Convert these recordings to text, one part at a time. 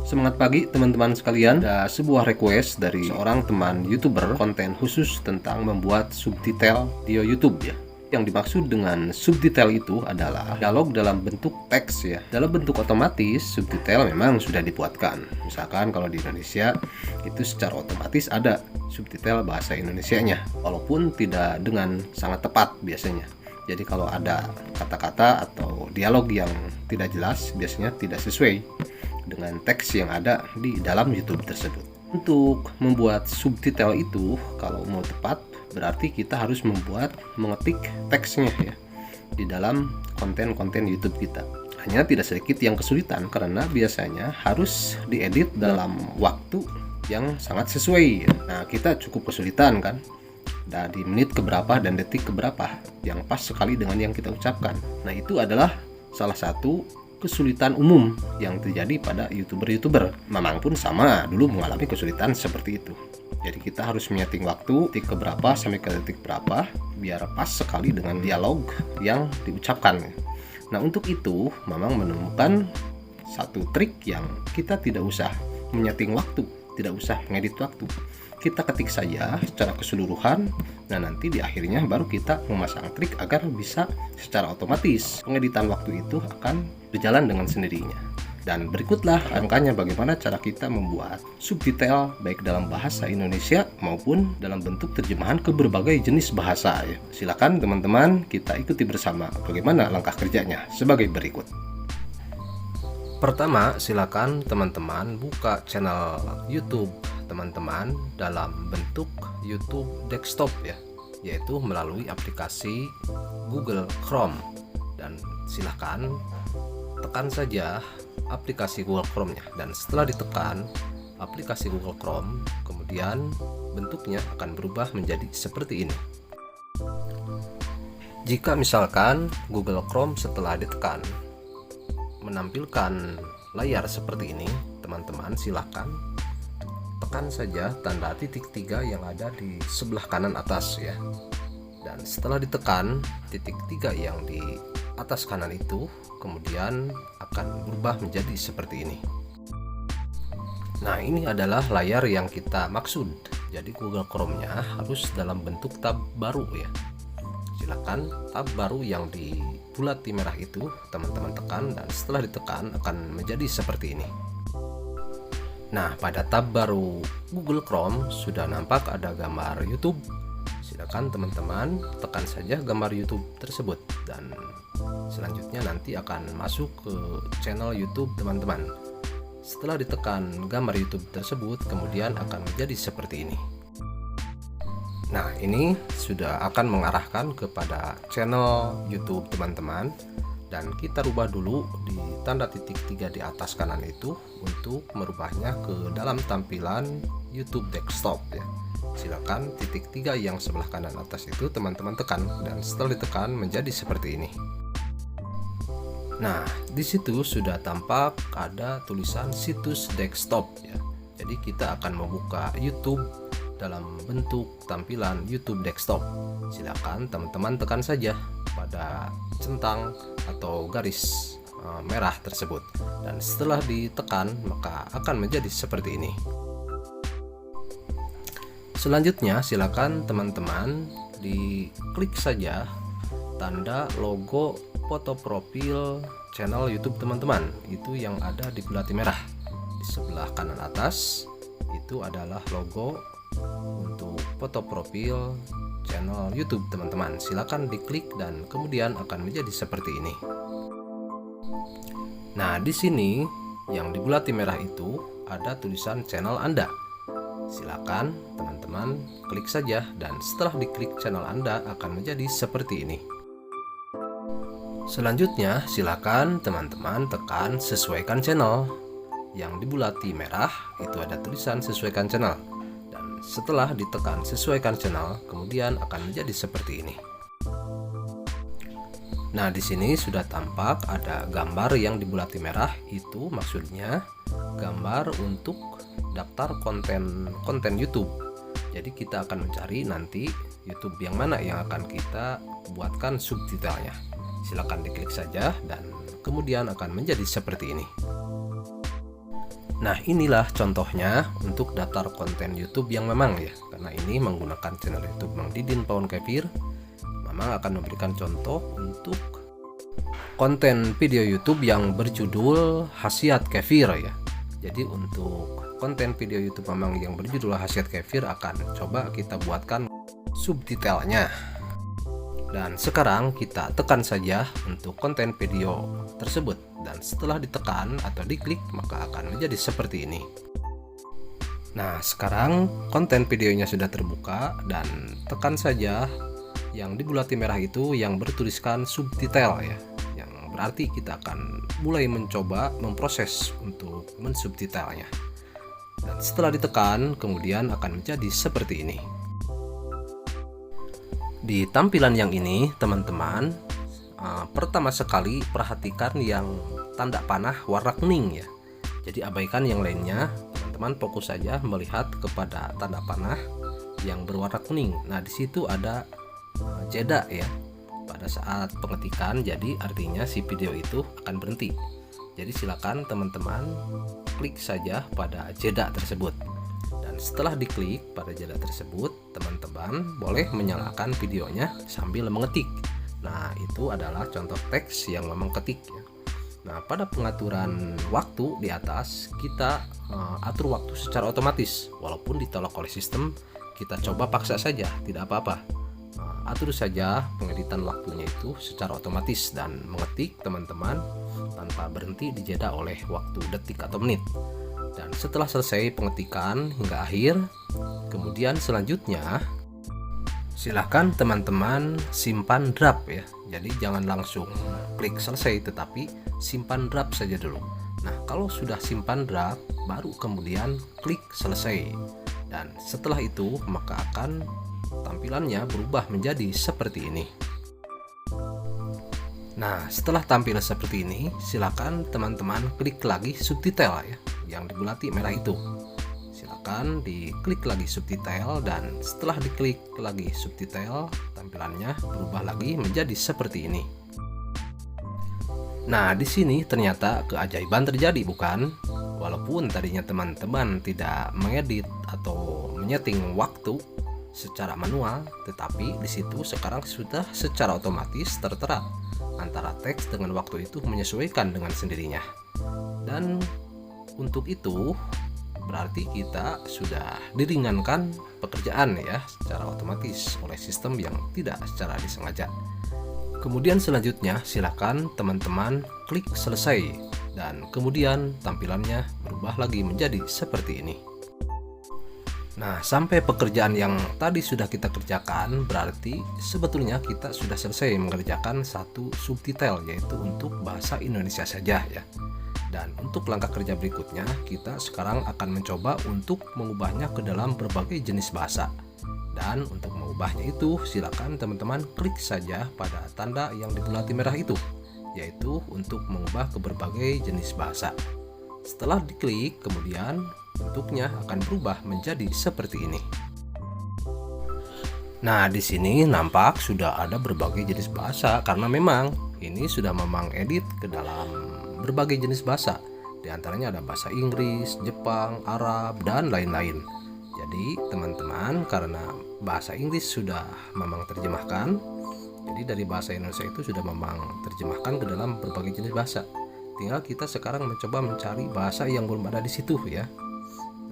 Semangat pagi teman-teman sekalian. Ada sebuah request dari seorang teman YouTuber konten khusus tentang membuat subtitle video YouTube ya. Yang dimaksud dengan subtitle itu adalah dialog dalam bentuk teks ya. Dalam bentuk otomatis subtitle memang sudah dibuatkan. Misalkan kalau di Indonesia itu secara otomatis ada subtitle bahasa Indonesianya, walaupun tidak dengan sangat tepat biasanya. Jadi kalau ada kata-kata atau dialog yang tidak jelas, biasanya tidak sesuai dengan teks yang ada di dalam YouTube tersebut. Untuk membuat subtitle itu, kalau mau tepat, berarti kita harus mengetik teksnya ya di dalam konten-konten YouTube kita. Hanya tidak sedikit yang kesulitan karena biasanya harus diedit dalam waktu yang sangat sesuai. Nah, kita cukup kesulitan kan? Dari menit keberapa dan detik keberapa yang pas sekali dengan yang kita ucapkan. Nah, itu adalah salah satu kesulitan umum yang terjadi pada YouTuber. Memang pun sama dulu mengalami kesulitan seperti itu. Jadi kita harus menyeting waktu detik keberapa sampai ke detik berapa biar pas sekali dengan dialog yang diucapkan. Nah, untuk itu Mamang menemukan satu trik yang kita tidak usah menyeting waktu, tidak usah mengedit waktu. Kita ketik saja secara keseluruhan. Nah, nanti di akhirnya baru kita memasang trik agar bisa secara otomatis pengeditan waktu itu akan berjalan dengan sendirinya. Dan berikutlah angkanya bagaimana cara kita membuat subtitle baik dalam bahasa Indonesia maupun dalam bentuk terjemahan ke berbagai jenis bahasa ya. Silakan teman-teman kita ikuti bersama bagaimana langkah kerjanya sebagai berikut. Pertama, silakan teman-teman buka channel YouTube teman-teman dalam bentuk YouTube desktop ya, yaitu melalui aplikasi Google Chrome. Dan silakan tekan saja aplikasi Google Chrome-nya, dan setelah ditekan aplikasi Google Chrome, kemudian bentuknya akan berubah menjadi seperti ini. Jika misalkan Google Chrome setelah ditekan menampilkan layar seperti ini, teman-teman silakan tekan saja tanda titik 3 yang ada di sebelah kanan atas ya. Dan setelah ditekan titik 3 yang di atas kanan itu, kemudian akan berubah menjadi seperti ini. Nah, ini adalah layar yang kita maksud. Jadi Google Chrome-nya harus dalam bentuk tab baru ya. Silakan tab baru yang di bulati merah itu teman-teman tekan, dan setelah ditekan akan menjadi seperti ini. Nah, pada tab baru Google Chrome sudah nampak ada gambar YouTube. Silakan teman-teman tekan saja gambar YouTube tersebut, dan selanjutnya nanti akan masuk ke channel YouTube teman-teman. Setelah ditekan gambar YouTube tersebut, kemudian akan menjadi seperti ini. Nah, ini sudah akan mengarahkan kepada channel YouTube teman-teman, dan kita rubah dulu di tanda titik 3 di atas kanan itu untuk merubahnya ke dalam tampilan YouTube desktop ya. Silakan titik 3 yang sebelah kanan atas itu teman-teman tekan, dan setelah ditekan menjadi seperti ini. Nah, di situ sudah tampak ada tulisan situs desktop ya. Jadi kita akan membuka YouTube dalam bentuk tampilan YouTube desktop. Silakan teman-teman tekan saja pada centang atau garis merah tersebut, dan setelah ditekan maka akan menjadi seperti ini. Selanjutnya silakan teman-teman diklik saja tanda logo foto profil channel YouTube teman-teman, itu yang ada di bulati merah di sebelah kanan atas. Itu adalah logo untuk foto profil channel YouTube teman-teman. Silakan diklik dan kemudian akan menjadi seperti ini. Nah, di sini yang di bulati merah itu ada tulisan channel Anda. Silakan teman-teman klik saja, dan setelah diklik channel Anda akan menjadi seperti ini. Selanjutnya silakan teman-teman tekan sesuaikan channel. Yang di bulati merah itu ada tulisan sesuaikan channel. Setelah ditekan sesuaikan channel, kemudian akan menjadi seperti ini. Nah, di sini sudah tampak ada gambar yang dibulati merah, itu maksudnya gambar untuk daftar konten YouTube. Jadi kita akan mencari nanti YouTube yang mana yang akan kita buatkan subtitlenya. Silakan diklik saja dan kemudian akan menjadi seperti ini. Nah, inilah contohnya untuk daftar konten YouTube yang memang ya, karena ini menggunakan channel YouTube Mang Didin Pawon Kefir, memang akan memberikan contoh untuk konten video YouTube yang berjudul Khasiat Kefir ya. Jadi untuk konten video YouTube memang yang berjudul Khasiat Kefir akan coba kita buatkan subtitlenya. Dan sekarang kita tekan saja untuk konten video tersebut, dan setelah ditekan atau diklik maka akan menjadi seperti ini. Nah, sekarang konten videonya sudah terbuka dan tekan saja yang dibulati merah itu yang bertuliskan subtitle ya, yang berarti kita akan mulai mencoba memproses untuk mensubtitlenya. Dan setelah ditekan kemudian akan menjadi seperti ini. Di tampilan yang ini teman-teman, pertama sekali perhatikan yang tanda panah warna kuning ya. Jadi abaikan yang lainnya, teman-teman fokus saja melihat kepada tanda panah yang berwarna kuning. Nah, di situ ada jeda ya pada saat pengetikan, jadi artinya si video itu akan berhenti. Jadi silakan teman-teman klik saja pada jeda tersebut. Setelah diklik pada jeda tersebut, teman-teman boleh menyalakan videonya sambil mengetik. Nah, itu adalah contoh teks yang memang ketik ya. Nah, pada pengaturan waktu di atas kita atur waktu secara otomatis. Walaupun ditolak oleh sistem, kita coba paksa saja, tidak apa-apa. Atur saja pengeditan waktunya itu secara otomatis dan mengetik teman-teman tanpa berhenti dijeda oleh waktu detik atau menit. Dan setelah selesai pengetikan hingga akhir, kemudian selanjutnya silahkan teman-teman simpan draft ya. Jadi jangan langsung klik selesai, tetapi simpan draft saja dulu. Nah, kalau sudah simpan draft, baru kemudian klik selesai. Dan setelah itu maka akan tampilannya berubah menjadi seperti ini. Nah, setelah tampil seperti ini, silakan teman-teman klik lagi subtitle ya, yang dibulati merah itu. Silakan diklik lagi subtitle, dan setelah diklik lagi subtitle, tampilannya berubah lagi menjadi seperti ini. Nah, di sini ternyata keajaiban terjadi, bukan? Walaupun tadinya teman-teman tidak mengedit atau menyeting waktu secara manual, tetapi di situ sekarang sudah secara otomatis tertera antara teks dengan waktu itu menyesuaikan dengan sendirinya. Dan untuk itu berarti kita sudah diringankan pekerjaan ya secara otomatis oleh sistem yang tidak secara disengaja. Kemudian selanjutnya silakan teman-teman klik selesai, dan kemudian tampilannya berubah lagi menjadi seperti ini. Nah, sampai pekerjaan yang tadi sudah kita kerjakan, berarti sebetulnya kita sudah selesai mengerjakan satu subtitle, yaitu untuk bahasa Indonesia saja ya. Dan untuk langkah kerja berikutnya, kita sekarang akan mencoba untuk mengubahnya ke dalam berbagai jenis bahasa. Dan untuk mengubahnya itu, silakan teman-teman klik saja pada tanda yang dibulati merah itu, yaitu untuk mengubah ke berbagai jenis bahasa. Setelah diklik, kemudian bentuknya akan berubah menjadi seperti ini. Nah, di sini nampak sudah ada berbagai jenis bahasa karena memang ini sudah memang edit ke dalam berbagai jenis bahasa. Di antaranya ada bahasa Inggris, Jepang, Arab, dan lain-lain. Jadi, teman-teman, karena bahasa Inggris sudah memang terjemahkan, jadi dari bahasa Indonesia itu sudah memang terjemahkan ke dalam berbagai jenis bahasa. Tinggal kita sekarang mencoba mencari bahasa yang belum ada di situ ya.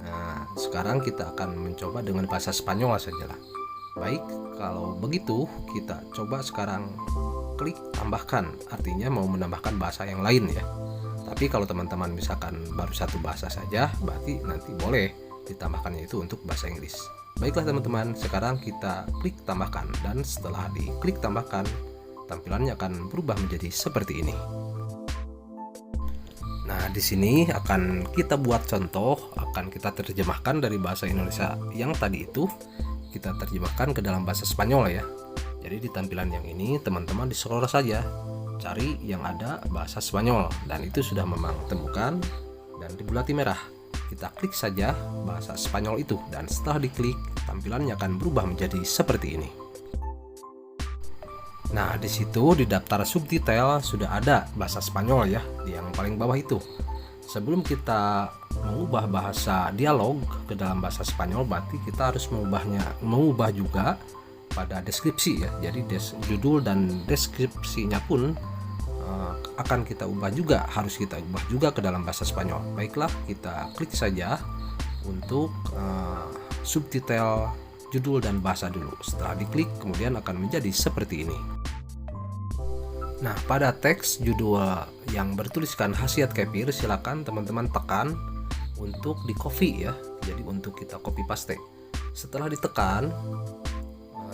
Nah, sekarang kita akan mencoba dengan bahasa Spanyol sajalah. Baik, kalau begitu kita coba sekarang klik tambahkan, artinya mau menambahkan bahasa yang lain ya. Tapi kalau teman-teman misalkan baru satu bahasa saja, berarti nanti boleh ditambahkannya itu untuk bahasa Inggris. Baiklah teman-teman, sekarang kita klik tambahkan, dan setelah diklik tambahkan, tampilannya akan berubah menjadi seperti ini. Nah, di sini akan kita buat contoh, akan kita terjemahkan dari bahasa Indonesia yang tadi itu, kita terjemahkan ke dalam bahasa Spanyol ya. Jadi di tampilan yang ini teman-teman di-scroll saja, cari yang ada bahasa Spanyol, dan itu sudah memang temukan dan dibulati merah. Kita klik saja bahasa Spanyol itu, dan setelah diklik tampilannya akan berubah menjadi seperti ini. Nah, di situ di daftar subtitle sudah ada bahasa Spanyol ya, di yang paling bawah itu. sebelum kita mengubah bahasa dialog ke dalam bahasa Spanyol, berarti kita harus mengubah juga pada deskripsi ya. Jadi judul dan deskripsinya pun akan kita ubah juga, harus kita ubah juga ke dalam bahasa Spanyol. Baiklah, kita klik saja untuk subtitle judul dan bahasa dulu. Setelah diklik, kemudian akan menjadi seperti ini. Nah, pada teks judul yang bertuliskan khasiat kefir, silakan teman-teman tekan untuk di copy ya. Jadi untuk kita copy paste. Setelah ditekan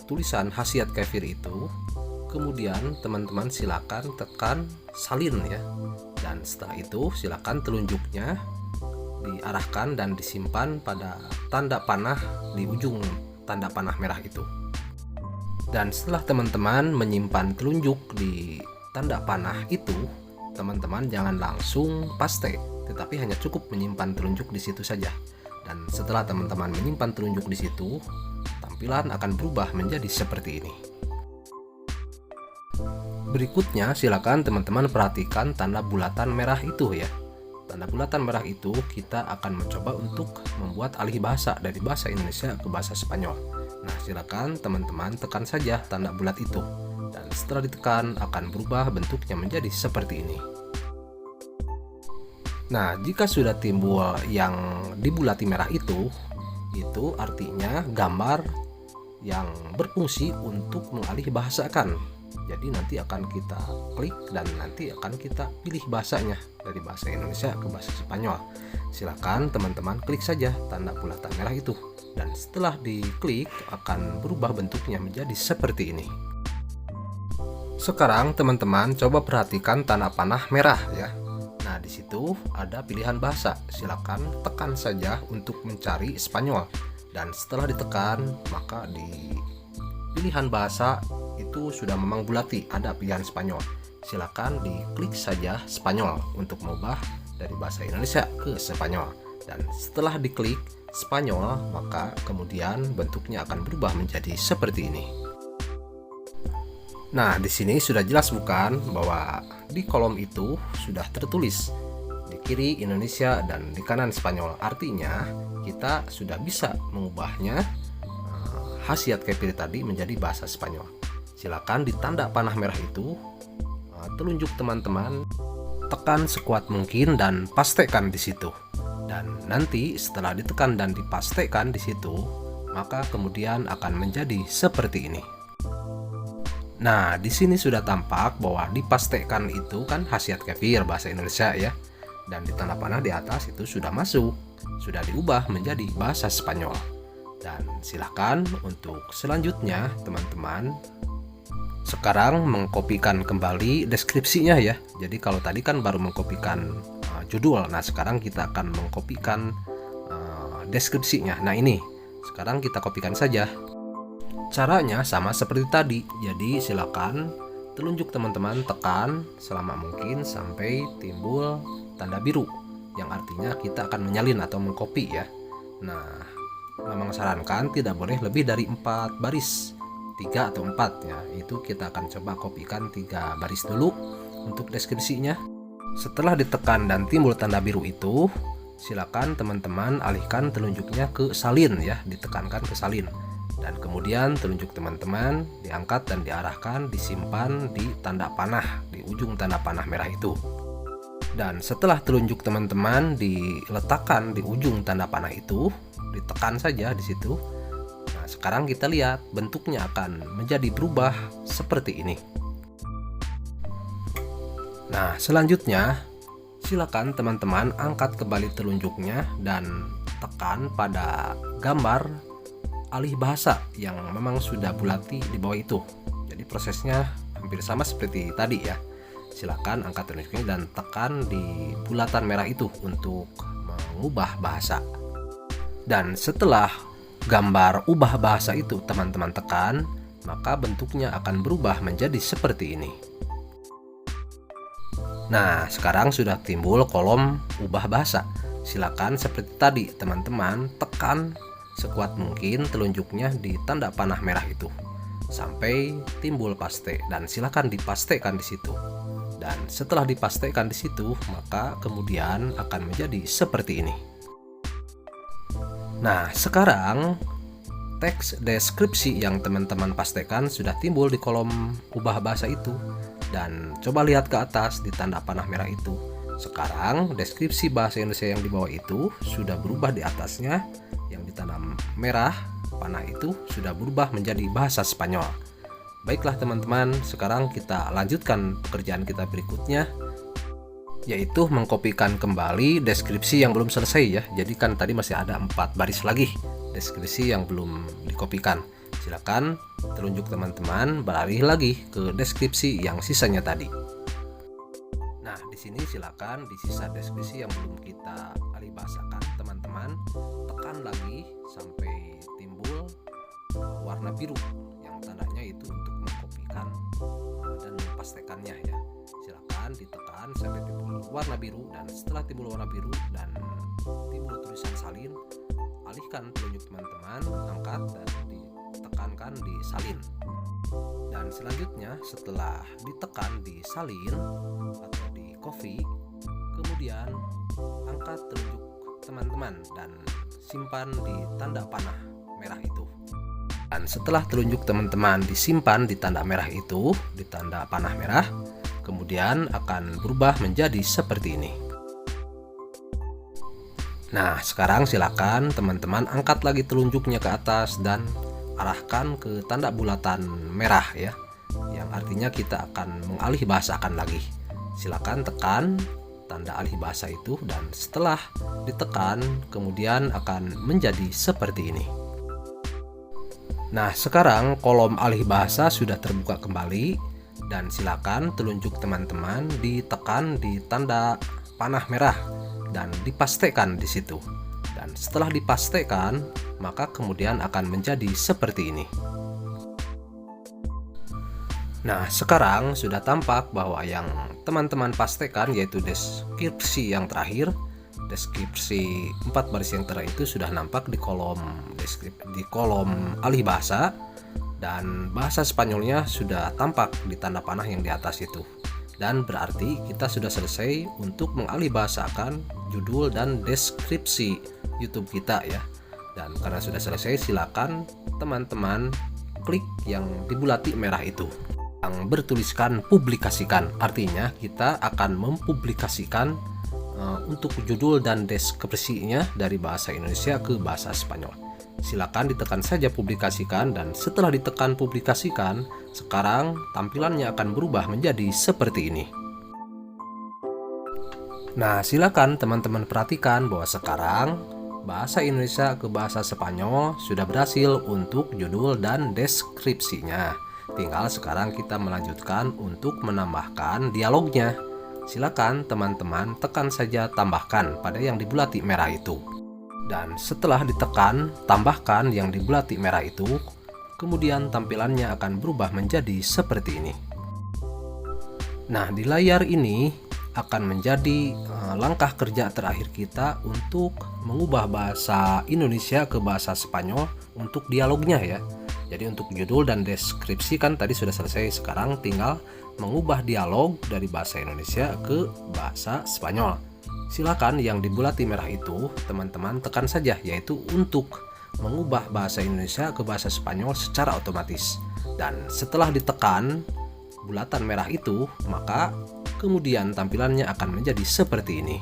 tulisan khasiat kefir itu, kemudian teman-teman silakan tekan salin ya. Dan setelah itu silakan telunjuknya diarahkan dan disimpan pada tanda panah di ujung tanda panah merah itu. Dan setelah teman-teman menyimpan telunjuk di tanda panah itu, teman-teman jangan langsung paste, tetapi hanya cukup menyimpan telunjuk di situ saja. Dan setelah teman-teman menyimpan telunjuk di situ, tampilan akan berubah menjadi seperti ini. Berikutnya, silakan teman-teman perhatikan tanda bulatan merah itu ya. Tanda bulatan merah itu kita akan mencoba untuk membuat alih bahasa dari bahasa Indonesia ke bahasa Spanyol. Nah, silakan teman-teman tekan saja tanda bulat itu. Dan setelah ditekan akan berubah bentuknya menjadi seperti ini. Nah, jika sudah timbul yang dibulati merah itu artinya gambar yang berfungsi untuk mengalih bahasakan. Jadi nanti akan kita klik dan nanti akan kita pilih bahasanya dari bahasa Indonesia ke bahasa Spanyol. Silakan teman-teman klik saja tanda bulatan merah itu. Dan setelah diklik akan berubah bentuknya menjadi seperti ini. Sekarang teman-teman coba perhatikan tanda panah merah ya. Nah, di situ ada pilihan bahasa. Silakan tekan saja untuk mencari Spanyol. Dan setelah ditekan, maka di pilihan bahasa itu sudah memang bulati, ada pilihan Spanyol. Silakan diklik saja Spanyol untuk mengubah dari bahasa Indonesia ke Spanyol. Dan setelah diklik Spanyol, maka kemudian bentuknya akan berubah menjadi seperti ini. Nah, di sini sudah jelas bukan bahwa di kolom itu sudah tertulis di kiri Indonesia dan di kanan Spanyol. Artinya kita sudah bisa mengubahnya khasiat kefir tadi menjadi bahasa Spanyol. Silakan di tanda panah merah itu telunjuk teman-teman tekan sekuat mungkin dan pastekan di situ. Dan nanti setelah ditekan dan dipastekan di situ, maka kemudian akan menjadi seperti ini. Nah, di sini sudah tampak bahwa dipastekan itu kan khasiat kefir bahasa Indonesia ya. Dan di tanda panah di atas itu sudah masuk, sudah diubah menjadi bahasa Spanyol. Dan silakan untuk selanjutnya teman-teman sekarang mengkopikan kembali deskripsinya ya. Jadi kalau tadi kan baru mengkopikan judul, nah sekarang kita akan mengkopikan deskripsinya. Nah ini, sekarang kita kopikan saja. Caranya sama seperti tadi. Jadi silakan telunjuk teman-teman tekan selama mungkin sampai timbul tanda biru, yang artinya kita akan menyalin atau mengcopy ya. Nah, memang sarankan tidak boleh lebih dari 4 baris, 3 atau 4 ya. Itu kita akan coba kopikan 3 baris dulu untuk deskripsinya. Setelah ditekan dan timbul tanda biru itu, silakan teman-teman alihkan telunjuknya ke salin ya, ditekankan ke salin. Dan kemudian telunjuk teman-teman diangkat dan diarahkan, disimpan di tanda panah, di ujung tanda panah merah itu. Dan setelah telunjuk teman-teman diletakkan di ujung tanda panah itu, ditekan saja di situ. Nah, sekarang kita lihat bentuknya akan menjadi berubah seperti ini. Nah, selanjutnya silakan teman-teman angkat kembali telunjuknya dan tekan pada gambar alih bahasa yang memang sudah bulati di bawah itu. Jadi prosesnya hampir sama seperti tadi ya. Silakan angkat telunjuknya dan tekan di bulatan merah itu untuk mengubah bahasa. Dan setelah gambar ubah bahasa itu teman-teman tekan, maka bentuknya akan berubah menjadi seperti ini. Nah, sekarang sudah timbul kolom ubah bahasa. Silakan seperti tadi teman-teman tekan sekuat mungkin telunjuknya di tanda panah merah itu sampai timbul paste, dan silakan dipastekan di situ. Dan setelah dipastikan di situ, maka kemudian akan menjadi seperti ini. Nah, sekarang teks deskripsi yang teman-teman pastikan sudah timbul di kolom ubah bahasa itu. Dan coba lihat ke atas di tanda panah merah itu. Sekarang deskripsi bahasa Indonesia yang di bawah itu sudah berubah di atasnya. Yang di tanda merah panah itu sudah berubah menjadi bahasa Spanyol. Baiklah teman-teman, sekarang kita lanjutkan pekerjaan kita berikutnya, yaitu mengkopikan kembali deskripsi yang belum selesai ya. Jadi kan tadi masih ada 4 baris lagi deskripsi yang belum dikopikan. Silakan telunjuk teman-teman beralih lagi ke deskripsi yang sisanya tadi. Nah, di sini silakan di sisa deskripsi yang belum kita alih bahasakan, teman-teman tekan lagi sampai timbul warna biru yang tandanya itu untuk mengkopikan dan mempastekannya ya. Silakan ditekan sampai timbul warna biru, dan setelah timbul warna biru dan timbul tulisan salin, alihkan telunjuk teman-teman, angkat dan ditekankan di salin. Dan selanjutnya setelah ditekan di salin atau di copy, kemudian angkat telunjuk teman-teman dan simpan di tanda panah merah itu. Dan setelah telunjuk teman-teman disimpan di tanda merah itu, di tanda panah merah, kemudian akan berubah menjadi seperti ini. Nah, sekarang silakan teman-teman angkat lagi telunjuknya ke atas dan arahkan ke tanda bulatan merah ya, yang artinya kita akan mengalih bahasakan lagi. Silakan tekan tanda alih bahasa itu, dan setelah ditekan kemudian akan menjadi seperti ini. Nah, sekarang kolom alih bahasa sudah terbuka kembali, dan silakan telunjuk teman-teman ditekan di tanda panah merah dan dipastikan di situ. Dan setelah dipastikan, maka kemudian akan menjadi seperti ini. Nah, sekarang sudah tampak bahwa yang teman-teman pastikan yaitu deskripsi yang terakhir, deskripsi 4 baris yang terakhir itu sudah nampak di kolom alih bahasa, dan bahasa Spanyolnya sudah tampak di tanda panah yang di atas itu. Dan berarti kita sudah selesai untuk mengalih bahasakan judul dan deskripsi YouTube kita ya. Dan karena sudah selesai, silakan teman-teman klik yang dibulati merah itu yang bertuliskan publikasikan. Artinya kita akan mempublikasikan untuk judul dan deskripsinya dari bahasa Indonesia ke bahasa Spanyol. Silakan ditekan saja publikasikan, dan setelah ditekan publikasikan, sekarang tampilannya akan berubah menjadi seperti ini. Nah, silakan teman-teman perhatikan bahwa sekarang bahasa Indonesia ke bahasa Spanyol sudah berhasil untuk judul dan deskripsinya. Tinggal sekarang kita melanjutkan untuk menambahkan dialognya. Silakan teman-teman tekan saja tambahkan pada yang dibulati merah itu. Dan setelah ditekan tambahkan yang dibulati merah itu, kemudian tampilannya akan berubah menjadi seperti ini. Nah, di layar ini akan menjadi langkah kerja terakhir kita untuk mengubah bahasa Indonesia ke bahasa Spanyol untuk dialognya ya. Jadi untuk judul dan deskripsi kan tadi sudah selesai, sekarang tinggal mengubah dialog dari bahasa Indonesia ke bahasa Spanyol. Silakan yang dibulati merah itu teman-teman tekan saja, yaitu untuk mengubah bahasa Indonesia ke bahasa Spanyol secara otomatis. Dan setelah ditekan bulatan merah itu, maka kemudian tampilannya akan menjadi seperti ini.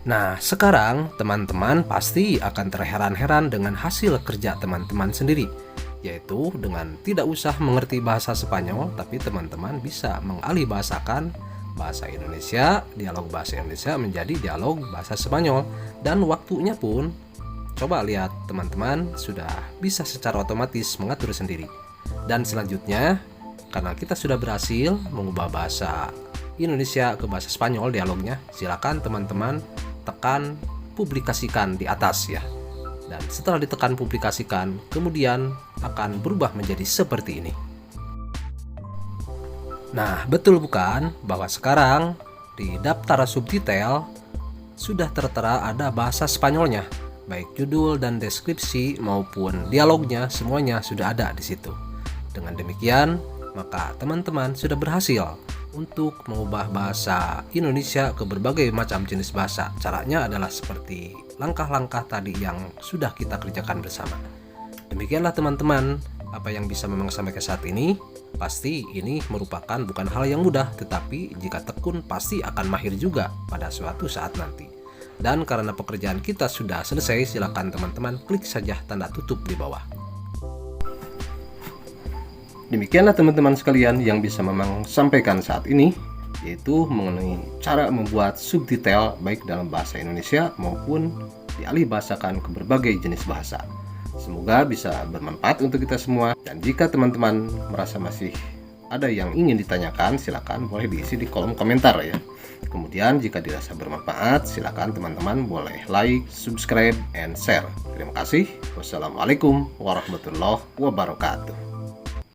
Nah, sekarang teman-teman pasti akan terheran-heran dengan hasil kerja teman-teman sendiri, yaitu dengan tidak usah mengerti bahasa Spanyol, tapi teman-teman bisa mengalih bahasakan bahasa Indonesia, dialog bahasa Indonesia menjadi dialog bahasa Spanyol. Dan waktunya pun, coba lihat teman-teman, sudah bisa secara otomatis mengatur sendiri. Dan selanjutnya, karena kita sudah berhasil mengubah bahasa Indonesia ke bahasa Spanyol dialognya, silakan teman-teman tekan publikasikan di atas ya. Dan setelah ditekan publikasikan, kemudian akan berubah menjadi seperti ini. Nah, betul bukan bahwa sekarang di daftar subtitle sudah tertera ada bahasa Spanyolnya, baik judul dan deskripsi maupun dialognya, semuanya sudah ada di situ. Dengan demikian, maka teman-teman sudah berhasil untuk mengubah bahasa Indonesia ke berbagai macam jenis bahasa. Caranya adalah seperti langkah-langkah tadi yang sudah kita kerjakan bersama. Demikianlah teman-teman apa yang bisa memang sampai ke saat ini. Pasti ini merupakan bukan hal yang mudah, tetapi jika tekun pasti akan mahir juga pada suatu saat nanti. Dan karena pekerjaan kita sudah selesai, silakan teman-teman klik saja tanda tutup di bawah. Demikianlah teman-teman sekalian yang bisa memang sampaikan saat ini, yaitu mengenai cara membuat subtitle baik dalam bahasa Indonesia maupun dialih bahasakan ke berbagai jenis bahasa. Semoga bisa bermanfaat untuk kita semua, dan jika teman-teman merasa masih ada yang ingin ditanyakan, silakan boleh diisi di kolom komentar ya. Kemudian jika dirasa bermanfaat, silakan teman-teman boleh like, subscribe, and share. Terima kasih. Wassalamualaikum warahmatullahi wabarakatuh.